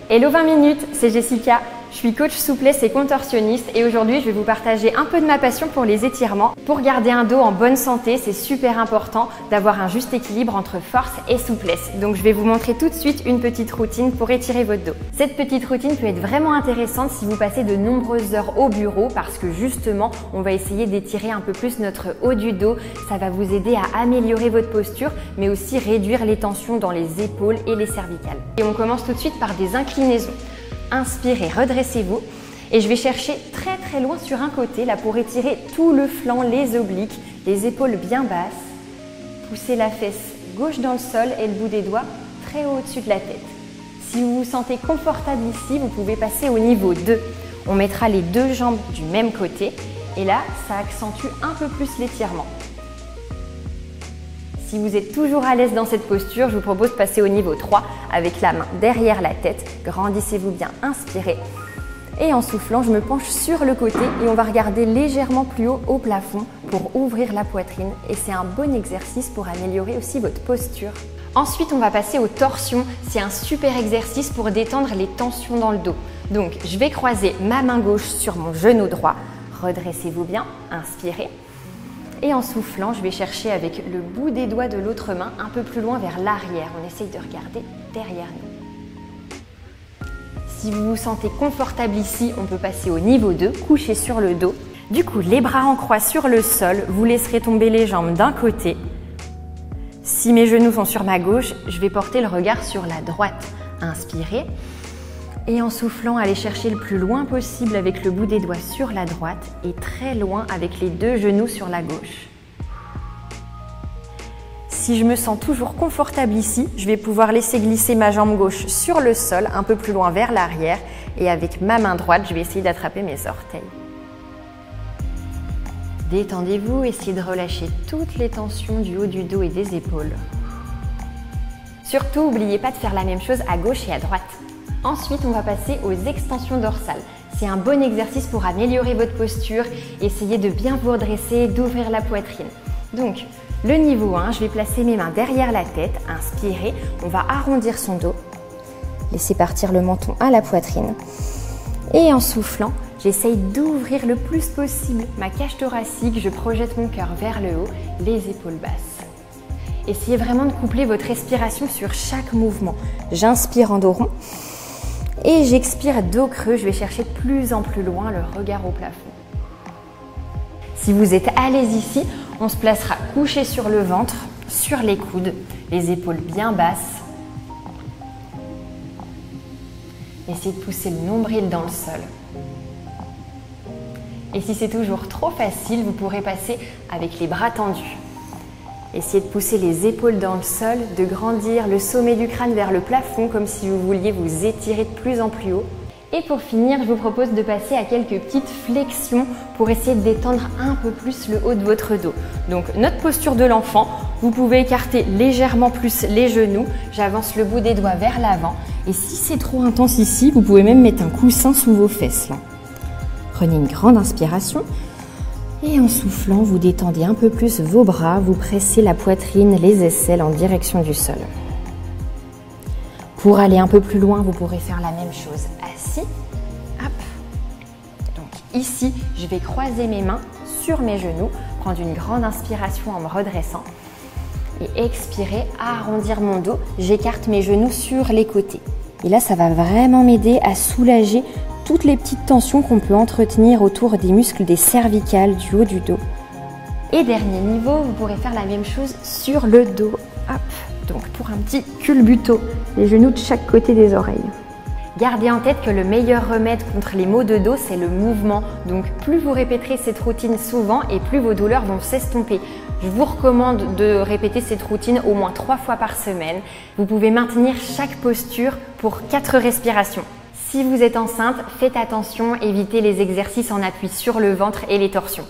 Hello 20 minutes, c'est Jessica. Je suis coach souplesse et contorsionniste et aujourd'hui je vais vous partager un peu de ma passion pour les étirements. Pour garder un dos en bonne santé, c'est super important d'avoir un juste équilibre entre force et souplesse. Donc je vais vous montrer tout de suite une petite routine pour étirer votre dos. Cette petite routine peut être vraiment intéressante si vous passez de nombreuses heures au bureau parce que justement on va essayer d'étirer un peu plus notre haut du dos. Ça va vous aider à améliorer votre posture mais aussi réduire les tensions dans les épaules et les cervicales. Et on commence tout de suite par des inclinaisons. Inspirez, redressez-vous et je vais chercher très loin sur un côté là pour étirer tout le flanc, les obliques, les épaules bien basses. Poussez la fesse gauche dans le sol et le bout des doigts très haut au-dessus de la tête. Si vous vous sentez confortable ici, vous pouvez passer au niveau 2. On mettra les deux jambes du même côté et là, ça accentue un peu plus l'étirement. Si vous êtes toujours à l'aise dans cette posture, je vous propose de passer au niveau 3 avec la main derrière la tête. Grandissez-vous bien, inspirez. Et en soufflant, je me penche sur le côté et on va regarder légèrement plus haut au plafond pour ouvrir la poitrine. Et c'est un bon exercice pour améliorer aussi votre posture. Ensuite, on va passer aux torsions. C'est un super exercice pour détendre les tensions dans le dos. Donc, je vais croiser ma main gauche sur mon genou droit. Redressez-vous bien, inspirez. Et en soufflant, je vais chercher avec le bout des doigts de l'autre main un peu plus loin vers l'arrière. On essaye de regarder derrière nous. Si vous vous sentez confortable ici, on peut passer au niveau 2, couché sur le dos. Du coup, les bras en croix sur le sol, vous laisserez tomber les jambes d'un côté. Si mes genoux sont sur ma gauche, je vais porter le regard sur la droite. Inspirez. Et en soufflant, allez chercher le plus loin possible avec le bout des doigts sur la droite et très loin avec les deux genoux sur la gauche. Si je me sens toujours confortable ici, je vais pouvoir laisser glisser ma jambe gauche sur le sol, un peu plus loin vers l'arrière. Et avec ma main droite, je vais essayer d'attraper mes orteils. Détendez-vous, essayez de relâcher toutes les tensions du haut du dos et des épaules. Surtout, n'oubliez pas de faire la même chose à gauche et à droite. Ensuite, on va passer aux extensions dorsales. C'est un bon exercice pour améliorer votre posture. Essayez de bien vous redresser, d'ouvrir la poitrine. Donc, le niveau 1, je vais placer mes mains derrière la tête. Inspirez, on va arrondir son dos. Laissez partir le menton à la poitrine. Et en soufflant, j'essaye d'ouvrir le plus possible ma cage thoracique. Je projette mon cœur vers le haut, les épaules basses. Essayez vraiment de coupler votre respiration sur chaque mouvement. J'inspire en dos rond. Et j'expire dos creux, je vais chercher de plus en plus loin le regard au plafond. Si vous êtes à l'aise ici, on se placera couché sur le ventre, sur les coudes, les épaules bien basses. Essayez de pousser le nombril dans le sol. Et si c'est toujours trop facile, vous pourrez passer avec les bras tendus. Essayez de pousser les épaules dans le sol, de grandir le sommet du crâne vers le plafond comme si vous vouliez vous étirer de plus en plus haut. Et pour finir, je vous propose de passer à quelques petites flexions pour essayer de détendre un peu plus le haut de votre dos. Donc notre posture de l'enfant, vous pouvez écarter légèrement plus les genoux. J'avance le bout des doigts vers l'avant. Et si c'est trop intense ici, vous pouvez même mettre un coussin sous vos fesses. Là. Prenez une grande inspiration. Et en soufflant, vous détendez un peu plus vos bras, vous pressez la poitrine, les aisselles en direction du sol. Pour aller un peu plus loin, vous pourrez faire la même chose assis. Hop. Donc ici, je vais croiser mes mains sur mes genoux, prendre une grande inspiration en me redressant et expirer, arrondir mon dos. J'écarte mes genoux sur les côtés. Et là, ça va vraiment m'aider à soulager toutes les petites tensions qu'on peut entretenir autour des muscles des cervicales, du haut du dos. Et dernier niveau, vous pourrez faire la même chose sur le dos. Hop. Donc pour un petit culbuto, les genoux de chaque côté des oreilles. Gardez en tête que le meilleur remède contre les maux de dos, c'est le mouvement. Donc plus vous répéterez cette routine souvent et plus vos douleurs vont s'estomper. Je vous recommande de répéter cette routine au moins 3 fois par semaine. Vous pouvez maintenir chaque posture pour 4 respirations. Si vous êtes enceinte, faites attention, évitez les exercices en appui sur le ventre et les torsions.